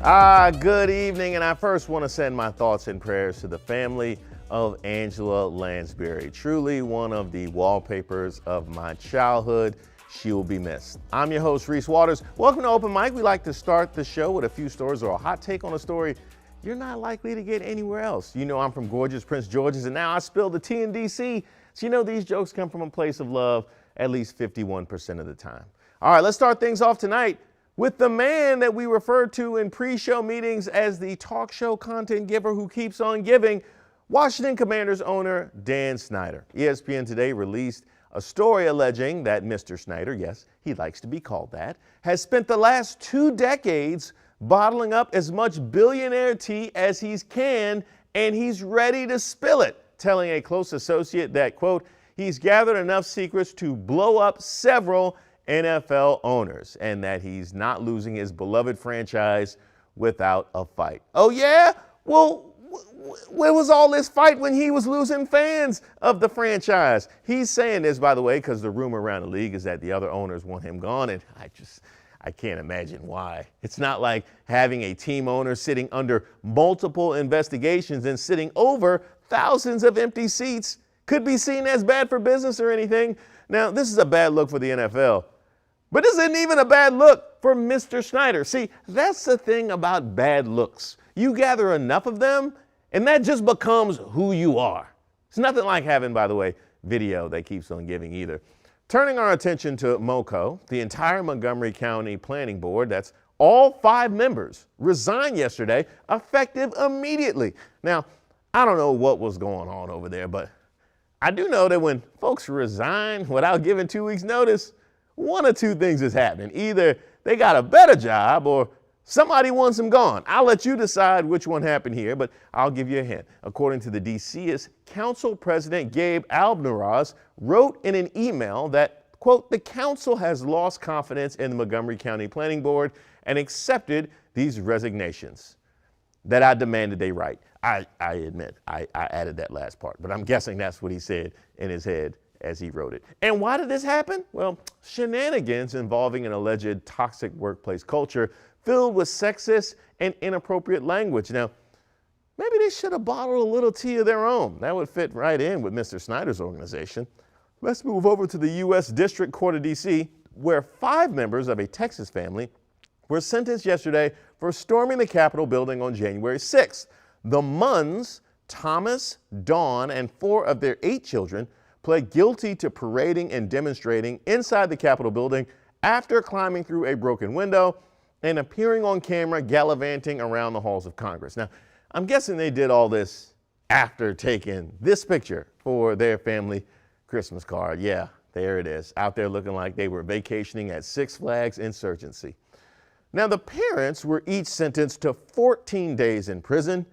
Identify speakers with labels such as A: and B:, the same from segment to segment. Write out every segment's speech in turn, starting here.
A: Good evening, and I first want to send my thoughts and prayers to the family of Angela Lansbury. Truly one of the wallpapers of my childhood. She will be missed. I'm your host, Reese Waters. Welcome to Open Mic. We like to start the show with a few stories or a hot take on a story you're not likely to get anywhere else. You know I'm from gorgeous Prince George's, and now I spill the tea in DC. So you know these jokes come from a place of love at least 51% of the time. All right, let's start things off tonight with the man that we refer to in pre-show meetings as the talk show content giver who keeps on giving, Washington Commanders owner Dan Snyder. ESPN today released a story alleging that Mr. Snyder, yes, he likes to be called that, has spent the last 2 decades bottling up as much billionaire tea as he's can, and he's ready to spill it, telling a close associate that, quote, he's gathered enough secrets to blow up several NFL owners, and that he's not losing his beloved franchise without a fight. Oh yeah? Well, where was all this fight when he was losing fans of the franchise? He's saying this, by the way, because the rumor around the league is that the other owners want him gone, and I can't imagine why. It's not like having a team owner sitting under multiple investigations and sitting over thousands of empty seats could be seen as bad for business or anything. Now, this is a bad look for the NFL. But this isn't even a bad look for Mr. Snyder. See, that's the thing about bad looks. You gather enough of them, and that just becomes who you are. It's nothing like having, by the way, video that keeps on giving either. Turning our attention to MoCo, the entire Montgomery County Planning Board, that's all 5 members, resigned yesterday, effective immediately. Now, I don't know what was going on over there, but I do know that when folks resign without giving 2 weeks' notice, one of 2 things is happening. Either they got a better job or somebody wants them gone. I'll let you decide which one happened here, but I'll give you a hint. According to the DC's Council President Gabe Albaraz wrote in an email that, quote, the council has lost confidence in the Montgomery County Planning Board and accepted these resignations that I demanded they write. I admit, I added that last part, but I'm guessing that's what he said in his head as he wrote it. And why did this happen? Well, shenanigans involving an alleged toxic workplace culture filled with sexist and inappropriate language. Now, maybe they should have bottled a little tea of their own. That would fit right in with Mr. Snyder's organization. Let's move over to the U.S. District Court of D.C., where 5 members of a Texas family were sentenced yesterday for storming the Capitol building on January 6th. The Munns, Thomas, Dawn, and 4 of their 8 children pled guilty to parading and demonstrating inside the Capitol building after climbing through a broken window and appearing on camera gallivanting around the halls of Congress. Now, I'm guessing they did all this after taking this picture for their family Christmas card. Yeah, there it is, out there looking like they were vacationing at Six Flags Insurgency. Now, the parents were each sentenced to 14 days in prison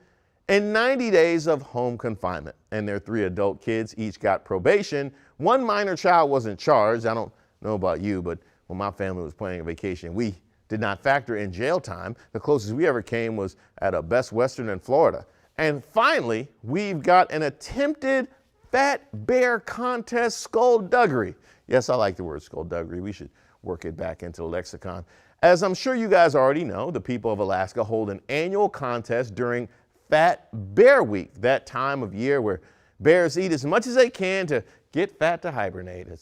A: and 90 days of home confinement. And their 3 adult kids each got probation. 1 minor child wasn't charged. I don't know about you, but when my family was planning a vacation, we did not factor in jail time. The closest we ever came was at a Best Western in Florida. And finally, we've got an attempted fat bear contest skullduggery. Yes, I like the word skullduggery. We should work it back into the lexicon. As I'm sure you guys already know, the people of Alaska hold an annual contest during Fat Bear Week, that time of year where bears eat as much as they can to get fat to hibernate. It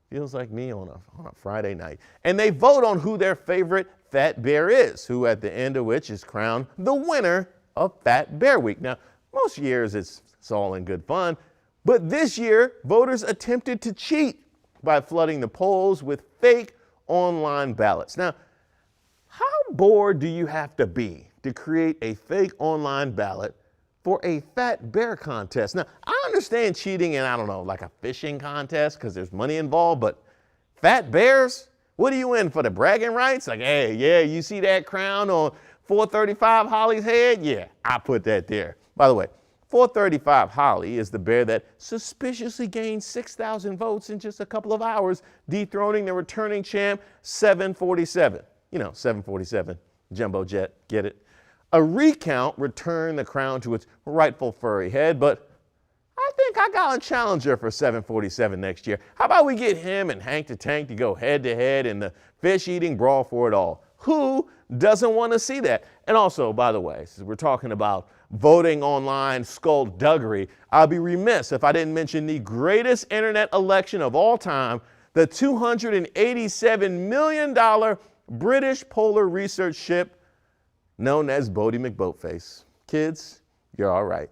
A: feels like me on a Friday night. And they vote on who their favorite fat bear is, who at the end of which is crowned the winner of Fat Bear Week. Now, most years it's all in good fun, but this year voters attempted to cheat by flooding the polls with fake online ballots. Now, how bored do you have to be to create a fake online ballot for a fat bear contest? Now, I understand cheating in, I don't know, like a fishing contest because there's money involved, but fat bears? What are you in, for the bragging rights? Like, hey, yeah, you see that crown on 435 Holly's head? Yeah, I put that there. By the way, 435 Holly is the bear that suspiciously gained 6,000 votes in just a couple of hours, dethroning the returning champ 747. You know, 747, jumbo jet, get it? A recount returned the crown to its rightful furry head, but I think I got a challenger for 747 next year. How about we get him and Hank the Tank to go head to head in the fish-eating brawl for it all? Who doesn't want to see that? And also, by the way, since we're talking about voting online skullduggery, I'd be remiss if I didn't mention the greatest internet election of all time, the $287 million British polar research ship known as Bodie McBoatface. Kids, you're all right.